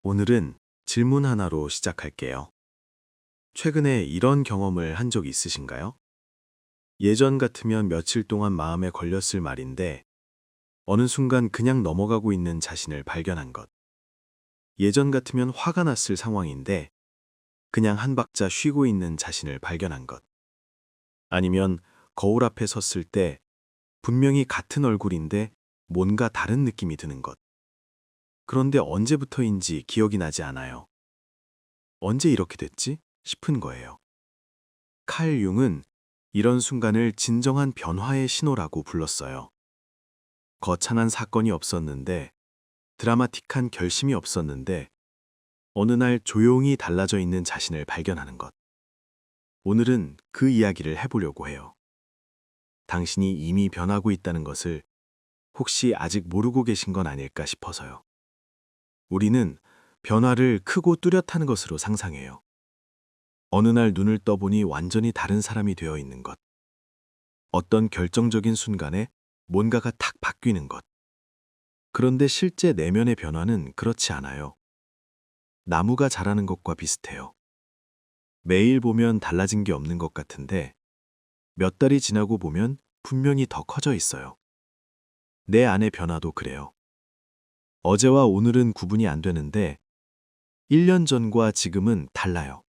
오늘은 질문 하나로 시작할게요. 최근에 이런 경험을 한 적 있으신가요? 예전 같으면 며칠 동안 마음에 걸렸을 말인데 어느 순간 그냥 넘어가고 있는 자신을 발견한 것. 예전 같으면 화가 났을 상황인데 그냥 한 박자 쉬고 있는 자신을 발견한 것. 아니면 거울 앞에 섰을 때 분명히 같은 얼굴인데 뭔가 다른 느낌이 드는 것. 그런데 언제부터인지 기억이 나지 않아요. 언제 이렇게 됐지? 싶은 거예요. 칼 융은 이런 순간을 진정한 변화의 신호라고 불렀어요. 거창한 사건이 없었는데, 드라마틱한 결심이 없었는데, 어느 날 조용히 달라져 있는 자신을 발견하는 것. 오늘은 그 이야기를 해보려고 해요. 당신이 이미 변하고 있다는 것을 혹시 아직 모르고 계신 건 아닐까 싶어서요. 우리는 변화를 크고 뚜렷한 것으로 상상해요. 어느 날 눈을 떠보니 완전히 다른 사람이 되어 있는 것. 어떤 결정적인 순간에 뭔가가 탁 바뀌는 것. 그런데 실제 내면의 변화는 그렇지 않아요. 나무가 자라는 것과 비슷해요. 매일 보면 달라진 게 없는 것 같은데 몇 달이 지나고 보면 분명히 더 커져 있어요. 내 안의 변화도 그래요. 어제와 오늘은 구분이 안 되는데 1년 전과 지금은 달라요.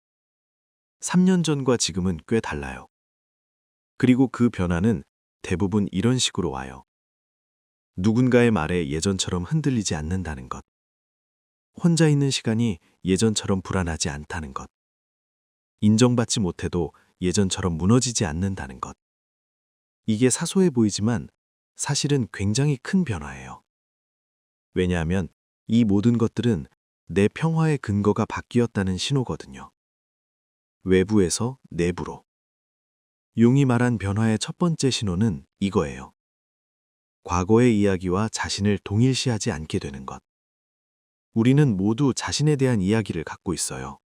3년 전과 지금은 꽤 달라요. 그리고 그 변화는 대부분 이런 식으로 와요. 누군가의 말에 예전처럼 흔들리지 않는다는 것. 혼자 있는 시간이 예전처럼 불안하지 않다는 것. 인정받지 못해도 예전처럼 무너지지 않는다는 것. 이게 사소해 보이지만 사실은 굉장히 큰 변화예요. 왜냐하면 이 모든 것들은 내 평화의 근거가 바뀌었다는 신호거든요. 외부에서 내부로. 융이 말한 변화의 첫 번째 신호는 이거예요. 과거의 이야기와 자신을 동일시하지 않게 되는 것. 우리는 모두 자신에 대한 이야기를 갖고 있어요.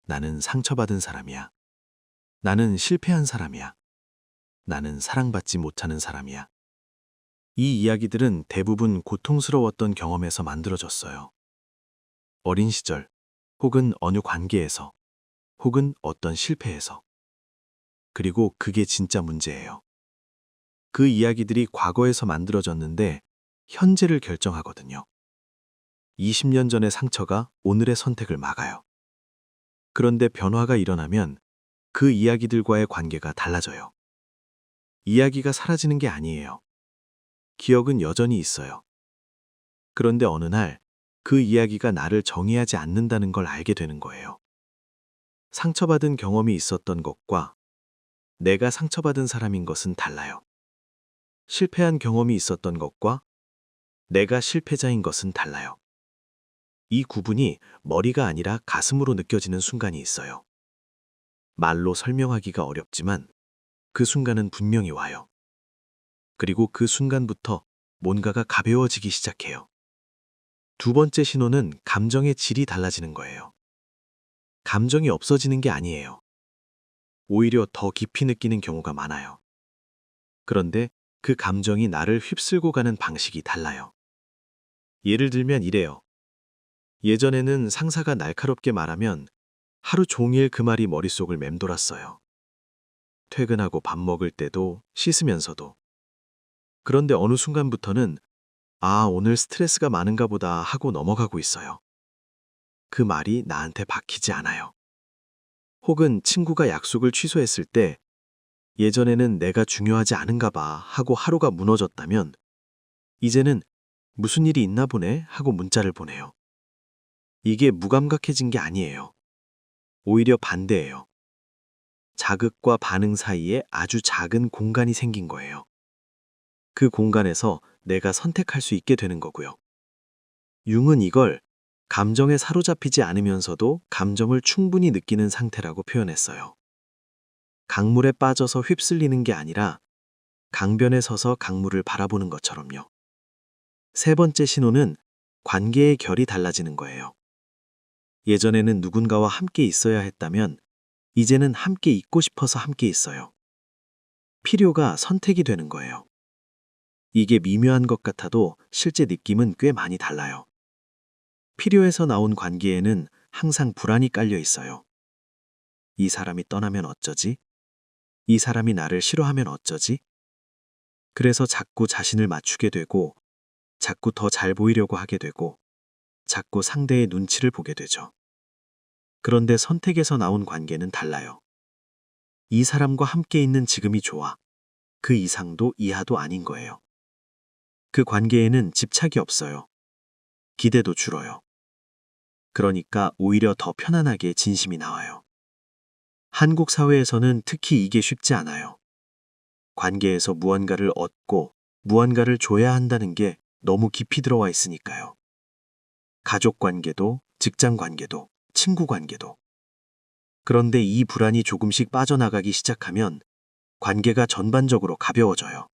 나는 상처받은 사람이야. 나는 실패한 사람이야. 나는 사랑받지 못하는 사람이야. 이 이야기들은 대부분 고통스러웠던 경험에서 만들어졌어요. 어린 시절, 혹은 어느 관계에서, 혹은 어떤 실패에서. 그리고 그게 진짜 문제예요. 그 이야기들이 과거에서 만들어졌는데 현재를 결정하거든요. 20년 전의 상처가 오늘의 선택을 막아요. 그런데 변화가 일어나면 그 이야기들과의 관계가 달라져요. 이야기가 사라지는 게 아니에요. 기억은 여전히 있어요. 그런데 어느 날 그 이야기가 나를 정의하지 않는다는 걸 알게 되는 거예요. 상처받은 경험이 있었던 것과 내가 상처받은 사람인 것은 달라요. 실패한 경험이 있었던 것과 내가 실패자인 것은 달라요. 이 구분이 머리가 아니라 가슴으로 느껴지는 순간이 있어요. 말로 설명하기가 어렵지만 그 순간은 분명히 와요. 그리고 그 순간부터 뭔가가 가벼워지기 시작해요. 두 번째 신호는 감정의 질이 달라지는 거예요. 감정이 없어지는 게 아니에요. 오히려 더 깊이 느끼는 경우가 많아요. 그런데 그 감정이 나를 휩쓸고 가는 방식이 달라요. 예를 들면 이래요. 예전에는 상사가 날카롭게 말하면 하루 종일 그 말이 머릿속을 맴돌았어요. 퇴근하고 밥 먹을 때도 씻으면서도. 그런데 어느 순간부터는 오늘 스트레스가 많은가 보다 하고 넘어가고 있어요. 그 말이 나한테 박히지 않아요. 혹은 친구가 약속을 취소했을 때 예전에는 내가 중요하지 않은가 봐 하고 하루가 무너졌다면 이제는 무슨 일이 있나 보네 하고 문자를 보내요. 이게 무감각해진 게 아니에요. 오히려 반대예요. 자극과 반응 사이에 아주 작은 공간이 생긴 거예요. 그 공간에서 내가 선택할 수 있게 되는 거고요. 융은 이걸 감정에 사로잡히지 않으면서도 감정을 충분히 느끼는 상태라고 표현했어요. 강물에 빠져서 휩쓸리는 게 아니라 강변에 서서 강물을 바라보는 것처럼요. 세 번째 신호는 관계의 결이 달라지는 거예요. 예전에는 누군가와 함께 있어야 했다면 이제는 함께 있고 싶어서 함께 있어요. 필요가 선택이 되는 거예요. 이게 미묘한 것 같아도 실제 느낌은 꽤 많이 달라요. 필요해서 나온 관계에는 항상 불안이 깔려 있어요. 이 사람이 떠나면 어쩌지? 이 사람이 나를 싫어하면 어쩌지? 그래서 자꾸 자신을 맞추게 되고, 자꾸 더 잘 보이려고 하게 되고, 자꾸 상대의 눈치를 보게 되죠. 그런데 선택에서 나온 관계는 달라요. 이 사람과 함께 있는 지금이 좋아. 그 이상도 이하도 아닌 거예요. 그 관계에는 집착이 없어요. 기대도 줄어요. 그러니까 오히려 더 편안하게 진심이 나와요. 한국 사회에서는 특히 이게 쉽지 않아요. 관계에서 무언가를 얻고 무언가를 줘야 한다는 게 너무 깊이 들어와 있으니까요. 가족 관계도, 직장 관계도, 친구 관계도. 그런데 이 불안이 조금씩 빠져나가기 시작하면 관계가 전반적으로 가벼워져요.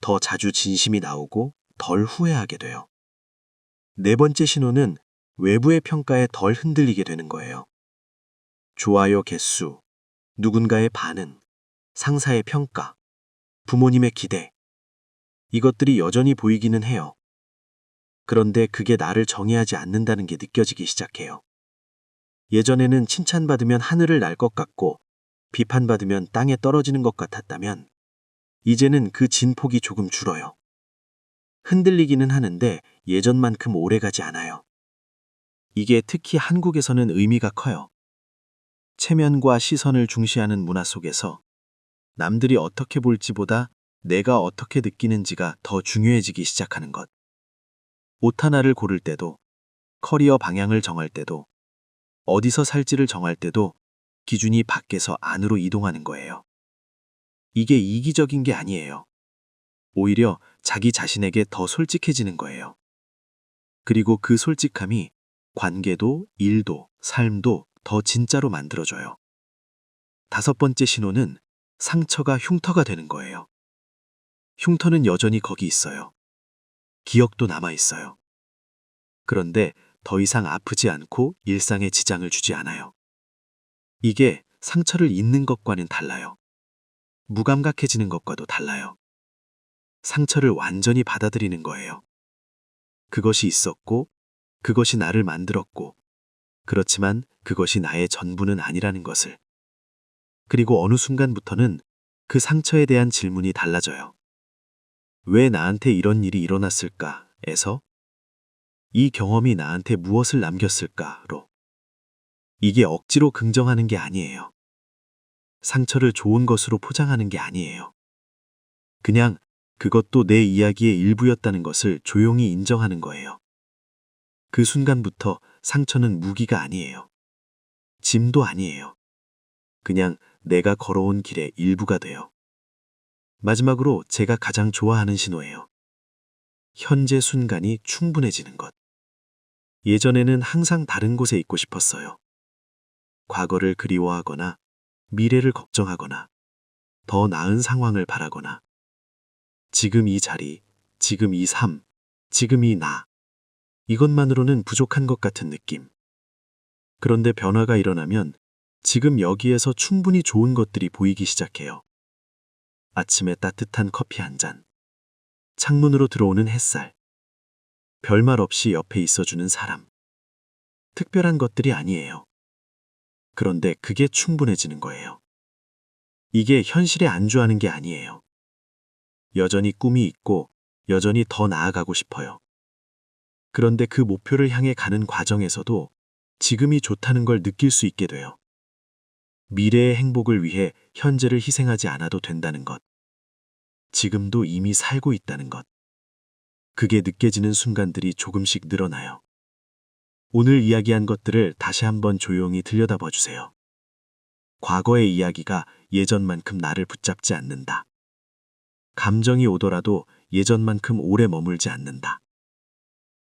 더 자주 진심이 나오고 덜 후회하게 돼요. 네 번째 신호는 외부의 평가에 덜 흔들리게 되는 거예요. 좋아요 개수, 누군가의 반응, 상사의 평가, 부모님의 기대. 이것들이 여전히 보이기는 해요. 그런데 그게 나를 정의하지 않는다는 게 느껴지기 시작해요. 예전에는 칭찬받으면 하늘을 날 것 같고 비판받으면 땅에 떨어지는 것 같았다면 이제는 그 진폭이 조금 줄어요. 흔들리기는 하는데 예전만큼 오래가지 않아요. 이게 특히 한국에서는 의미가 커요. 체면과 시선을 중시하는 문화 속에서 남들이 어떻게 볼지보다 내가 어떻게 느끼는지가 더 중요해지기 시작하는 것. 옷 하나를 고를 때도, 커리어 방향을 정할 때도, 어디서 살지를 정할 때도 기준이 밖에서 안으로 이동하는 거예요. 이게 이기적인 게 아니에요. 오히려 자기 자신에게 더 솔직해지는 거예요. 그리고 그 솔직함이 관계도, 일도, 삶도 더 진짜로 만들어줘요. 다섯 번째 신호는 상처가 흉터가 되는 거예요. 흉터는 여전히 거기 있어요. 기억도 남아 있어요. 그런데 더 이상 아프지 않고 일상에 지장을 주지 않아요. 이게 상처를 잊는 것과는 달라요. 무감각해지는 것과도 달라요. 상처를 완전히 받아들이는 거예요. 그것이 있었고, 그것이 나를 만들었고, 그렇지만 그것이 나의 전부는 아니라는 것을. 그리고 어느 순간부터는 그 상처에 대한 질문이 달라져요. 왜 나한테 이런 일이 일어났을까?에서 이 경험이 나한테 무엇을 남겼을까?로. 이게 억지로 긍정하는 게 아니에요. 상처를 좋은 것으로 포장하는 게 아니에요. 그냥 그것도 내 이야기의 일부였다는 것을 조용히 인정하는 거예요. 그 순간부터 상처는 무기가 아니에요. 짐도 아니에요. 그냥 내가 걸어온 길의 일부가 돼요. 마지막으로 제가 가장 좋아하는 신호예요. 현재 순간이 충분해지는 것. 예전에는 항상 다른 곳에 있고 싶었어요. 과거를 그리워하거나 미래를 걱정하거나 더 나은 상황을 바라거나 지금 이 자리, 지금 이 삶, 지금 이 나. 이것만으로는 부족한 것 같은 느낌. 그런데 변화가 일어나면 지금 여기에서 충분히 좋은 것들이 보이기 시작해요. 아침에 따뜻한 커피 한 잔. 창문으로 들어오는 햇살. 별말 없이 옆에 있어주는 사람. 특별한 것들이 아니에요. 그런데 그게 충분해지는 거예요. 이게 현실에 안주하는 게 아니에요. 여전히 꿈이 있고 여전히 더 나아가고 싶어요. 그런데 그 목표를 향해 가는 과정에서도 지금이 좋다는 걸 느낄 수 있게 돼요. 미래의 행복을 위해 현재를 희생하지 않아도 된다는 것. 지금도 이미 살고 있다는 것. 그게 느껴지는 순간들이 조금씩 늘어나요. 오늘 이야기한 것들을 다시 한번 조용히 들여다봐 주세요. 과거의 이야기가 예전만큼 나를 붙잡지 않는다. 감정이 오더라도 예전만큼 오래 머물지 않는다.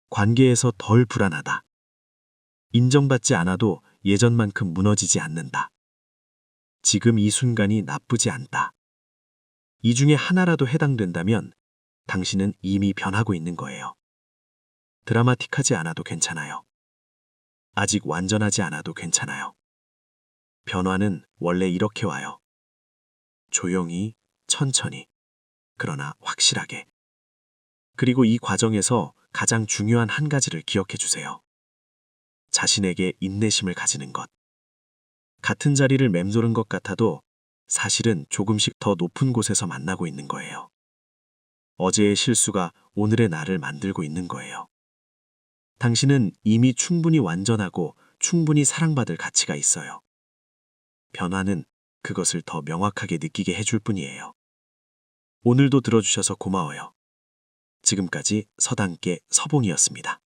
관계에서 덜 불안하다. 인정받지 않아도 예전만큼 무너지지 않는다. 지금 이 순간이 나쁘지 않다. 이 중에 하나라도 해당된다면 당신은 이미 변하고 있는 거예요. 드라마틱하지 않아도 괜찮아요. 아직 완전하지 않아도 괜찮아요. 변화는 원래 이렇게 와요. 조용히, 천천히, 그러나 확실하게. 그리고 이 과정에서 가장 중요한 한 가지를 기억해 주세요. 자신에게 인내심을 가지는 것. 같은 자리를 맴도는 것 같아도 사실은 조금씩 더 높은 곳에서 만나고 있는 거예요. 어제의 실수가 오늘의 나를 만들고 있는 거예요. 당신은 이미 충분히 완전하고 충분히 사랑받을 가치가 있어요. 변화는 그것을 더 명확하게 느끼게 해줄 뿐이에요. 오늘도 들어주셔서 고마워요. 지금까지 서당계 서봉이었습니다.